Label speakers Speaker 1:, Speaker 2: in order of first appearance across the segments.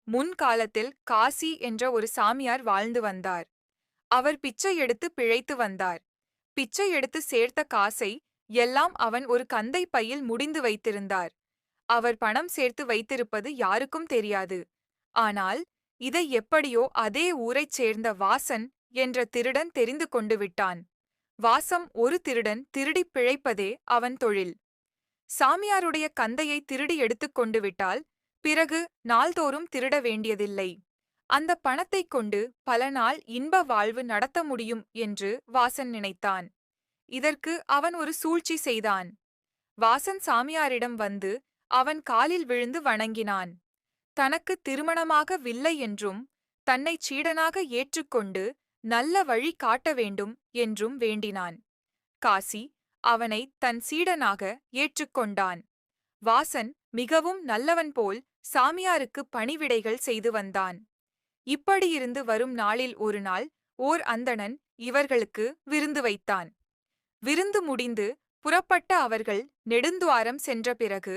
Speaker 1: முன்காலத்தில் காசி என்ற ஒரு சாமியார் வாழ்ந்து வந்தார். அவர் பிச்சை எடுத்து பிழைத்து வந்தார். பிச்சை எடுத்து சேர்த்த காசை எல்லாம் அவன் ஒரு கந்தை பையில் முடிந்து வைத்திருந்தார். அவர் பணம் சேர்த்து வைத்திருப்பது யாருக்கும் தெரியாது. ஆனால் இதை எப்படியோ அதே ஊரைச் சேர்ந்த வாசன் என்ற திருடன் தெரிந்து கொண்டு விட்டான். வாசம் ஒரு திருடன் திருடிப் பிழைப்பதே அவன் தொழில். சாமியாருடைய கந்தையை திருடி எடுத்துக் கொண்டு விட்டால் பிறகு நாள்தோறும் திருட வேண்டியதில்லை. அந்த பணத்தைக் கொண்டு பல நாள் இன்ப வாழ்வு நடத்த முடியும் என்று வாசன் நினைத்தான். இதற்கு அவன் ஒரு சூழ்ச்சி செய்தான். வாசன் சாமியாரிடம் வந்து அவன் காலில் விழுந்து வணங்கினான். தனக்கு திருமணமாகவில்லை என்றும் தன்னைச் சீடனாக ஏற்றுக்கொண்டு நல்ல வழி காட்ட வேண்டும் என்றும் வேண்டினான். காசி அவனை தன் சீடனாக ஏற்றுக்கொண்டான். வாசன் மிகவும் நல்லவன் போல் சாமியாருக்கு பணிவிடைகள் செய்து வந்தான். இப்படியிருந்து வரும் நாளில் ஒரு நாள் ஓர் அந்தணன் இவர்களுக்கு விருந்து வைத்தான். விருந்து முடிந்து புறப்பட்ட அவர்கள் நெடுந்துவாரம் சென்ற பிறகு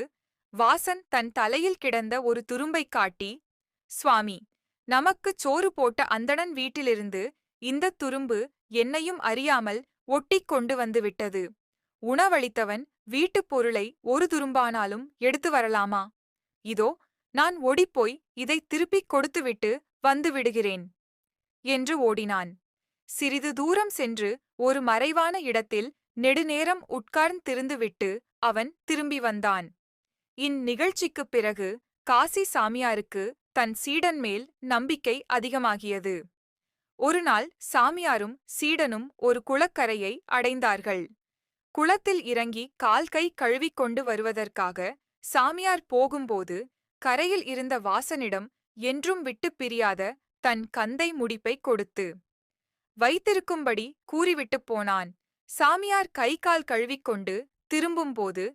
Speaker 1: வாசன் தன் தலையில் கிடந்த ஒரு துரும்பைக் காட்டி, சுவாமி, நமக்குச் சோறு போட்ட அந்தணன் வீட்டிலிருந்து இந்தத் துரும்பு என்னையும் அறியாமல் ஒட்டிக் கொண்டு வந்து விட்டது. உணவளித்தவன் வீட்டுப் பொருளை ஒரு துரும்பானாலும் எடுத்து வரலாமா? இதோ நான் ஓடிப்போய் இதைத் திருப்பிக் கொடுத்துவிட்டு வந்து விடுகிறேன் என்று ஓடினான். சிறிது தூரம் சென்று ஒரு மறைவான இடத்தில் நெடுநேரம் உட்கார்ந்திருந்துவிட்டு அவன் திரும்பி வந்தான். இந்நிகழ்ச்சிக்குப் பிறகு காசி சாமியாருக்கு தன் சீடன் மேல் நம்பிக்கை அதிகமாகியது. ஒருநாள் சாமியாரும் சீடனும் ஒரு குளக்கரையை அடைந்தார்கள். குளத்தில் இறங்கி கால் கை கழுவிக்கொண்டு வருவதற்காக சாமியார் போகும்போது கரையில் இருந்த வாசனிடம் என்றும் விட்டுப் பிரியாத தன் கந்தை முடிப்பைக் கொடுத்து வைத்திருக்கும்படி கூறிவிட்டுப் போனான். சாமியார் கை கால் கழுவிக்கொண்டு திரும்பும்போது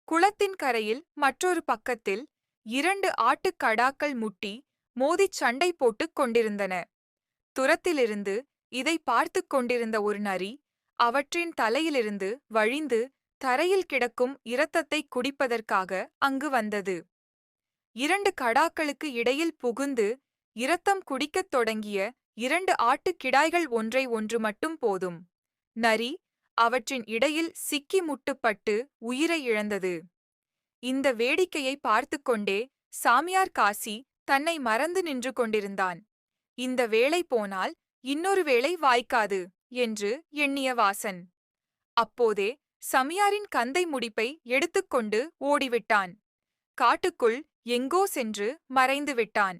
Speaker 1: குளத்தின் கரையில் மற்றொரு பக்கத்தில் 2 ஆட்டுக்கடாக்கள் முட்டி மோதிச் சண்டை போட்டுக் கொண்டிருந்தன. துரத்திலிருந்து இதை பார்த்துக் கொண்டிருந்த ஒரு நரி அவற்றின் தலையிலிருந்து வழிந்து தரையில் கிடக்கும் இரத்தத்தைக் குடிப்பதற்காக அங்கு வந்தது. 2 கடாக்களுக்கு இடையில் புகுந்து இரத்தம் குடிக்கத் தொடங்கிய 2 ஆட்டுக்கிடாய்கள் ஒன்றை ஒன்று மட்டும் போதும். நரி அவற்றின் இடையில் சிக்கி முட்டுப்பட்டு உயிரை இழந்தது. இந்த வேடிக்கையை பார்த்துக்கொண்டே சாமியார் காசி தன்னை மறந்து நின்று கொண்டிருந்தான். இந்த வேளை போனால் இன்னொரு வேளை வாய்க்காது என்று எண்ணிய வாசன் அப்போதே சமியாரின் கந்தை முடிப்பை எடுத்துக்கொண்டு ஓடிவிட்டான். காட்டுக்குள் எங்கோ சென்று மறைந்து விட்டான்.